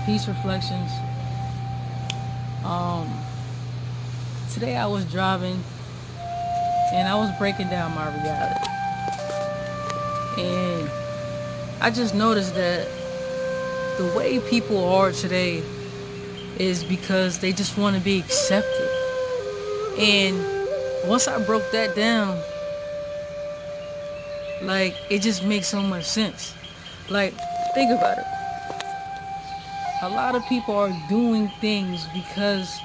Peace Reflections. Today I was driving and I was breaking down my reality. And I just noticed that the way people are today is because they just want to be accepted. And once I broke that down, like, it just makes so much sense. Like, think about it. A lot of people are doing things because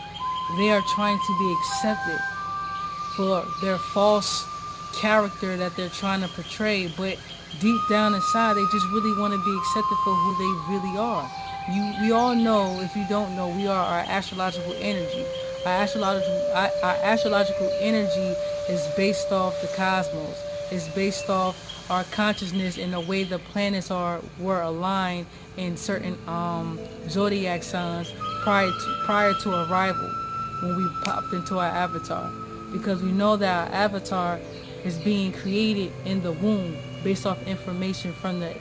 they are trying to be accepted for their false character that they're trying to portray, but deep down inside they just really want to be accepted for who they really are. We all know, if you don't know, we are our astrological energy. Our astrological energy is based off the cosmos. It's based off our consciousness and the way the planets were aligned in certain zodiac signs prior to arrival, when we popped into our avatar. Because we know that our avatar is being created in the womb based off information from the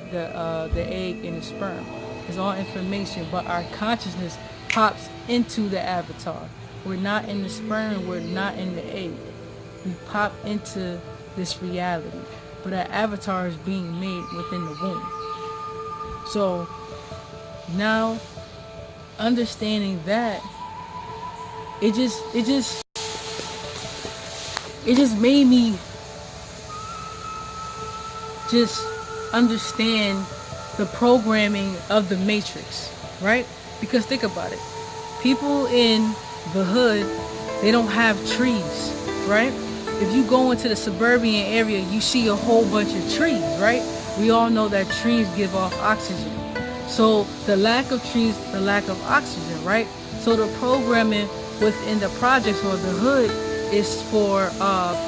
egg and the sperm. It's all information, but our consciousness pops into the avatar. We're not in the sperm, we're not in the egg. We pop into this reality, but our avatar is being made within the womb. So now, understanding that, it just made me just understand the programming of the matrix, right? Because think about it. People in the hood, they don't have trees, right? If you go into the suburban area, you see a whole bunch of trees, right? We all know that trees give off oxygen. So the lack of trees, the lack of oxygen, right? So the programming within the projects or the hood is for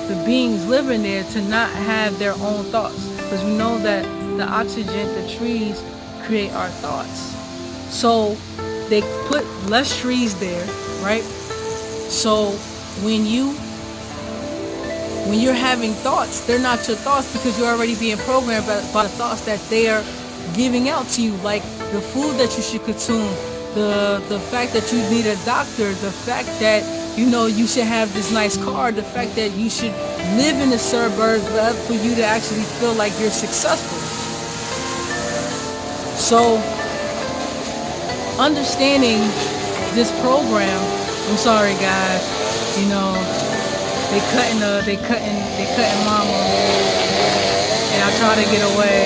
the beings living there to not have their own thoughts. Because we know that the oxygen, the trees, create our thoughts. So they put less trees there, right? So when you're having thoughts, they're not your thoughts because you're already being programmed by the thoughts that they are giving out to you, like the food that you should consume, the fact that you need a doctor, the fact that you should have this nice car, the fact that you should live in the suburbs for you to actually feel like you're successful. So understanding this program, I'm sorry guys, they cutting mama, and I try to get away.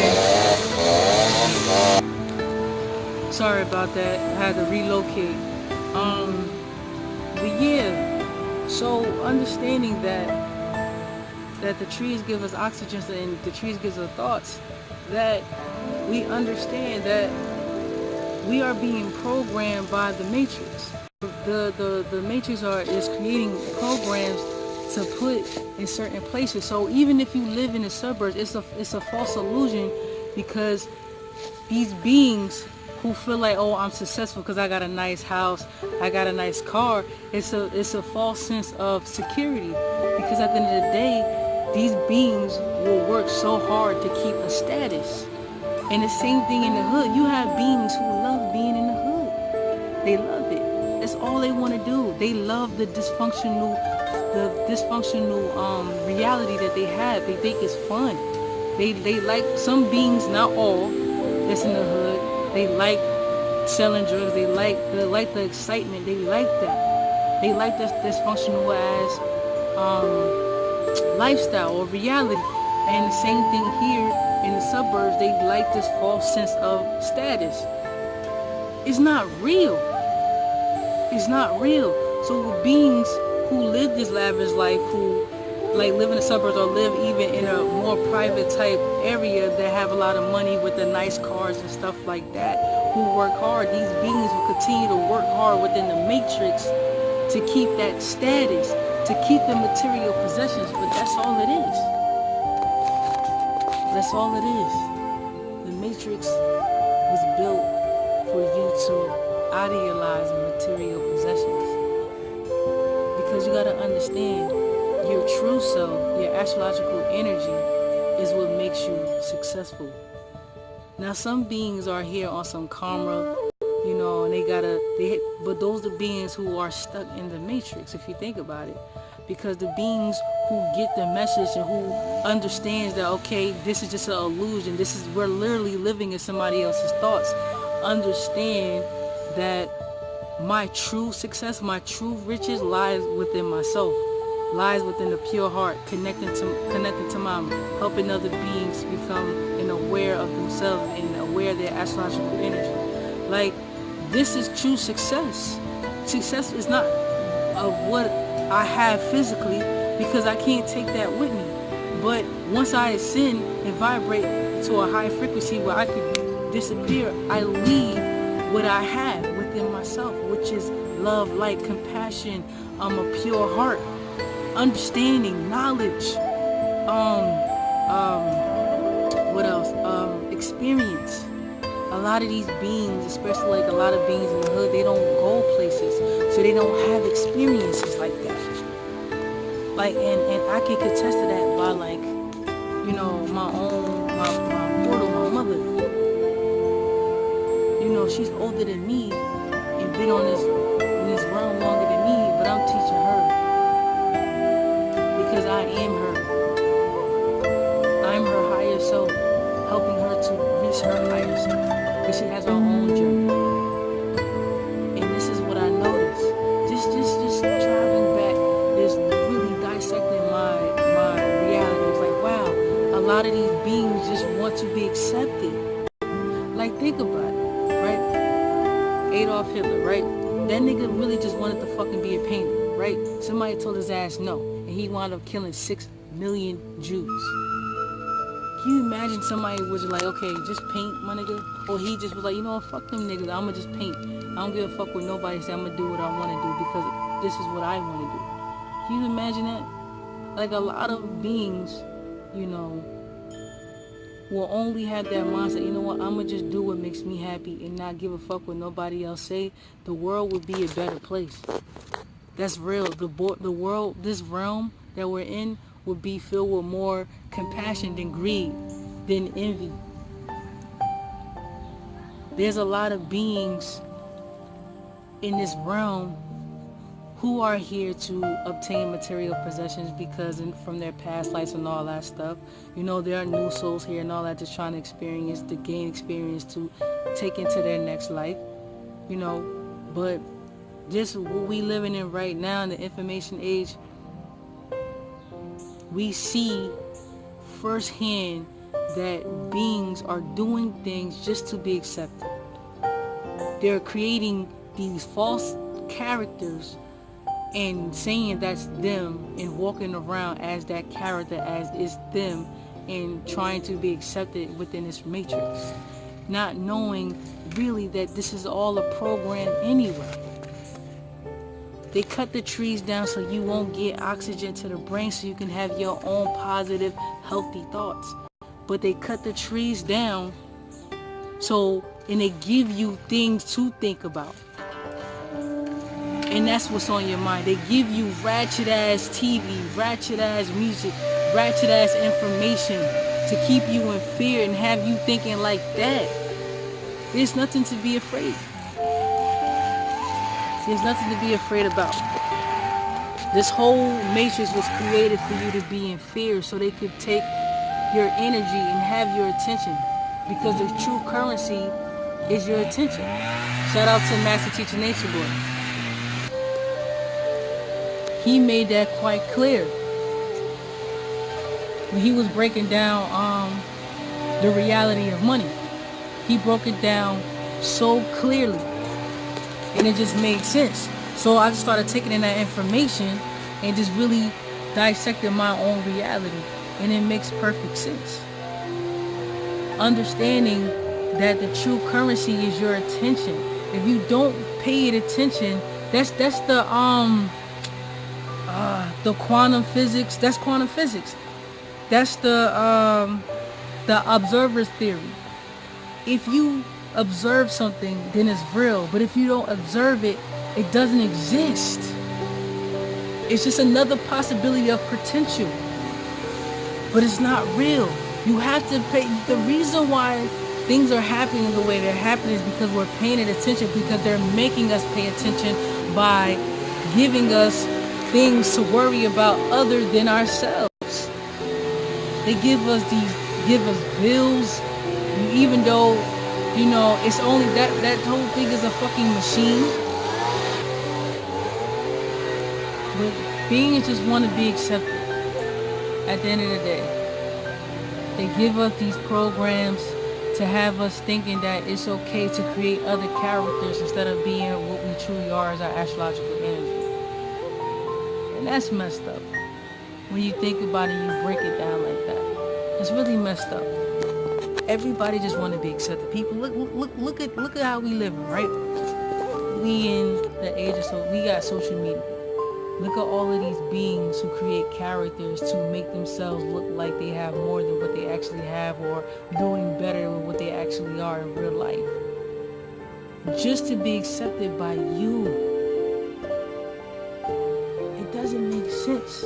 Sorry about that. I had to relocate. But yeah, so understanding that the trees give us oxygen and the trees gives us thoughts, that we understand that we are being programmed by the matrix. The matrix is creating programs to put in certain places. So even if you live in the suburbs, it's a false illusion, because these beings who feel like, oh, I'm successful because I got a nice house, I got a nice car, it's a false sense of security. Because at the end of the day, these beings will work so hard to keep a status. And the same thing in the hood. You have beings who love being in the hood. They love it. That's all they want to do. They love the dysfunctional reality that they have. They think it's fun. They like, some beings, not all, that's in the hood, they like selling drugs. They like the excitement. They like that. They like this dysfunctional as lifestyle or reality. And the same thing here in the suburbs. They like this false sense of status. It's not real. It's not real. So beings who live this lavish life, who like live in the suburbs or live even in a more private type area that have a lot of money with the nice cars and stuff like that, who work hard, these beings will continue to work hard within the matrix to keep that status, to keep the material possessions. But that's all it is. That's all it is. The matrix was built for you to idealize material possessions. Because you gotta understand, your true self, your astrological energy, is what makes you successful. Now, some beings are here on some karma, and but those are beings who are stuck in the matrix, if you think about it. Because the beings who get the message and who understands that, okay, this is just an illusion, we're literally living in somebody else's thoughts, understand that my true success, my true riches lies within myself, lies within the pure heart, connecting to mama, helping other beings become aware of themselves and aware of their astrological energy. Like, this is true success. Success is not of what I have physically, because I can't take that with me. But once I ascend and vibrate to a high frequency where I could disappear, I leave what I have within myself, which is love, light, compassion, a pure heart, understanding, knowledge, what else? Experience. A lot of these beings, especially like a lot of beings in the hood, they don't go places, so they don't have experiences like that. Like, and I can contest to that by, like, my mortal, my mother. She's older than me and been in this realm longer than me, but I'm teaching her because I am her. I'm her higher self, helping her to reach her higher self, because she has her own journey. And this is what I noticed. Just traveling back, just really dissecting my reality. It's like, wow, a lot of these beings just want to be accepted. Like, think about it, right? Adolf Hitler, right? That nigga really just wanted to fucking be a painter, right? Somebody told his ass no, and he wound up killing 6 million Jews. Can you imagine somebody was like, okay, just paint, my nigga? Or he just was like, fuck them niggas, I'ma just paint. I don't give a fuck what nobody say, I'ma do what I wanna do because this is what I wanna do. Can you imagine that? Like, a lot of beings, will only have that mindset, I'ma just do what makes me happy and not give a fuck what nobody else say. The world would be a better place. That's real. The world, this realm that we're in, would be filled with more compassion than greed, than envy. There's a lot of beings in this realm who are here to obtain material possessions because from their past lives and all that stuff. There are new souls here and all that, just trying to gain experience to take into their next life. But just what we living in right now in the information age, we see firsthand that beings are doing things just to be accepted. They're creating these false characters and saying that's them and walking around as that character, as is them, and trying to be accepted within this matrix, not knowing really that this is all a program anyway. They cut the trees down so you won't get oxygen to the brain, so you can have your own positive, healthy thoughts. But they cut the trees down and they give you things to think about. And that's what's on your mind. They give you ratchet ass TV, ratchet ass music, ratchet ass information to keep you in fear and have you thinking like that. There's nothing to be afraid. There's nothing to be afraid about. This whole matrix was created for you to be in fear so they could take your energy and have your attention, because the true currency is your attention. Shout out to Master Teacher Nature Boy. He made that quite clear when he was breaking down the reality of money. He broke it down so clearly, and it just made sense. So I just started taking in that information and just really dissecting my own reality, and it makes perfect sense. Understanding that the true currency is your attention. If you don't pay it attention, that's the quantum physics. That's quantum physics. That's the observer's theory. If you observe something, then it's real. But if you don't observe it, it doesn't exist. It's just another possibility of potential. But it's not real. You have to pay. The reason why things are happening the way they're happening because we're paying it attention, because they're making us pay attention by giving us things to worry about other than ourselves. They give us bills, even though, it's only that whole thing is a fucking machine. But beings just want to be accepted at the end of the day. They give us these programs to have us thinking that it's okay to create other characters instead of being what we truly are as our astrological energy. And that's messed up. When you think about it, you break it down like that. It's really messed up. Everybody just want to be accepted. People, look at how we live, right? We in the age of we got social media. Look at all of these beings who create characters to make themselves look like they have more than what they actually have, or doing better with what they actually are in real life. Just to be accepted by you. It doesn't make sense.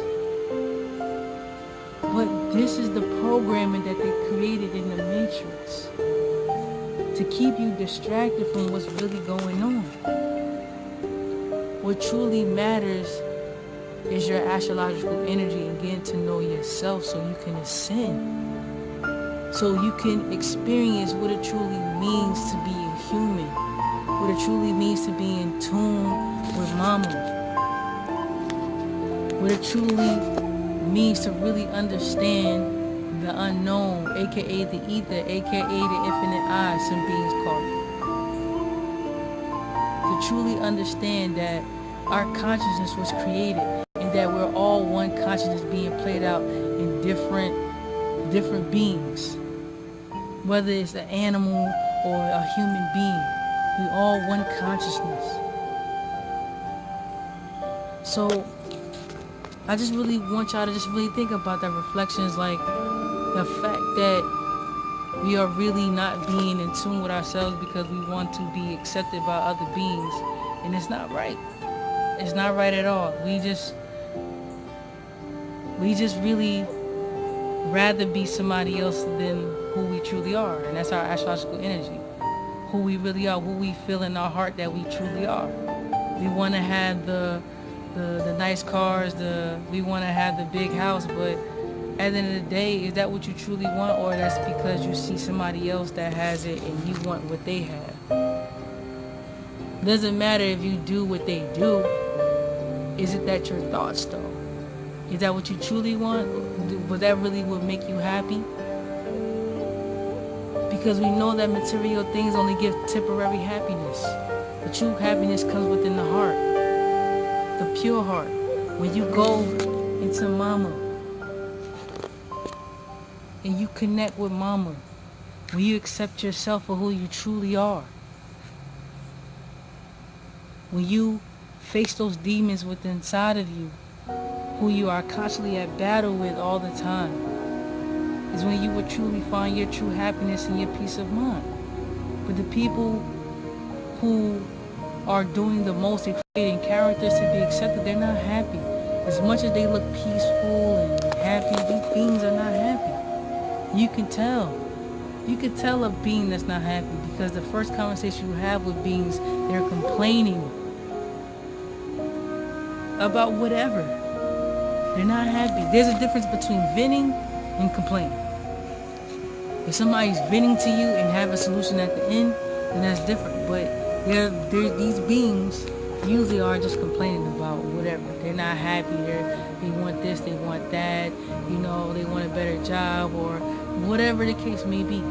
But this is the programming that they created in the Matrix to keep you distracted from what's really going on. What truly matters is your astrological energy and getting to know yourself so you can ascend. So you can experience what it truly means to be a human. What it truly means to be in tune with Mama. What it truly means to really understand the unknown, aka the ether, aka the infinite I, some beings call it. To truly understand that our consciousness was created and that we're all one consciousness being played out in different beings. Whether it's an animal or a human being, we all one consciousness. So I just really want y'all to just really think about that reflections, like the fact that we are really not being in tune with ourselves because we want to be accepted by other beings, and it's not right. It's not right at all. We just really rather be somebody else than who we truly are, and that's our astrological energy. Who we really are, who we feel in our heart that we truly are. We want to have the nice cars, we want to have the big house, but at the end of the day, is that what you truly want, or that's because you see somebody else that has it and you want what they have? It doesn't matter if you do what they do. Is it that your thoughts, though? Is that what you truly want? Was that really what make you happy? Because we know that material things only give temporary happiness. The true happiness comes within the heart. The pure heart. When you go into Mama and you connect with Mama, when you accept yourself for who you truly are, when you face those demons within inside of you, who you are constantly at battle with all the time, is when you will truly find your true happiness and your peace of mind. But the people who are doing the most in creating characters to be accepted, they're not happy. As much as they look peaceful and happy, these beings are not happy. You can tell. You can tell a being that's not happy because the first conversation you have with beings, they're complaining about whatever. They're not happy. There's a difference between venting and complaining. If somebody's venting to you and have a solution at the end, then that's different. But these beings usually are just complaining about whatever. They're not happy. They want this, they want that. They want a better job or whatever the case may be.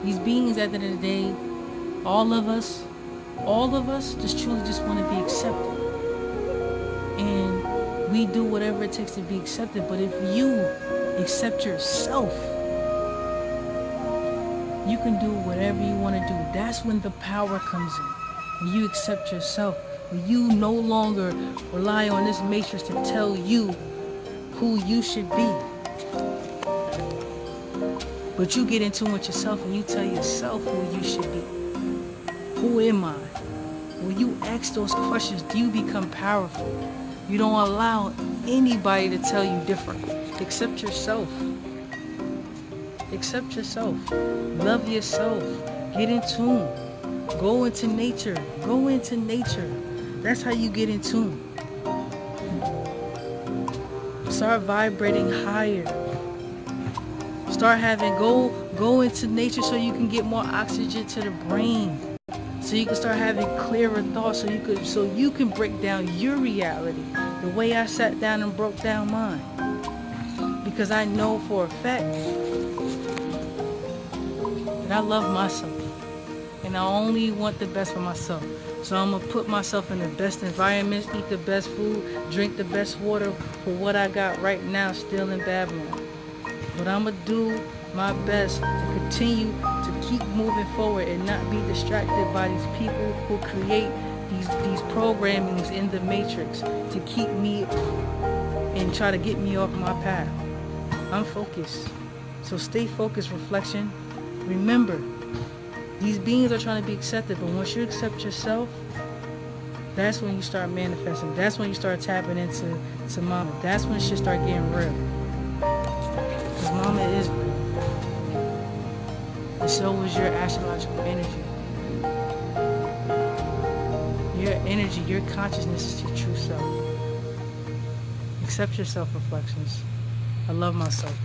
These beings, at the end of the day, all of us just truly just want to be accepted. And we do whatever it takes to be accepted. But if you accept yourself, you can do whatever you want to do. That's when the power comes in. When you accept yourself, when you no longer rely on this matrix to tell you who you should be. But you get in tune with yourself and you tell yourself who you should be. Who am I? When you ask those questions, you become powerful. You don't allow anybody to tell you different. Accept yourself. Accept yourself. Love yourself. Get in tune. Go into nature. Go into nature. That's how you get in tune. Start vibrating higher. Start having, go into nature so you can get more oxygen to the brain. So you can start having clearer thoughts, so you can break down your reality the way I sat down and broke down mine. Because I know for a fact that I love myself and I only want the best for myself. So I'm gonna put myself in the best environments, eat the best food, drink the best water for what I got right now still in Babylon. But I'm gonna do my best to continue to keep moving forward and not be distracted by these people who create these programmings in the matrix to keep me and try to get me off my path. I'm focused. So stay focused, reflection. Remember, these beings are trying to be accepted, but once you accept yourself, that's when you start manifesting. That's when you start tapping into mama. That's when shit start getting real. Because mama is real. And so is your astrological energy. Your energy, your consciousness is your true self. Accept yourself, reflections. I love myself.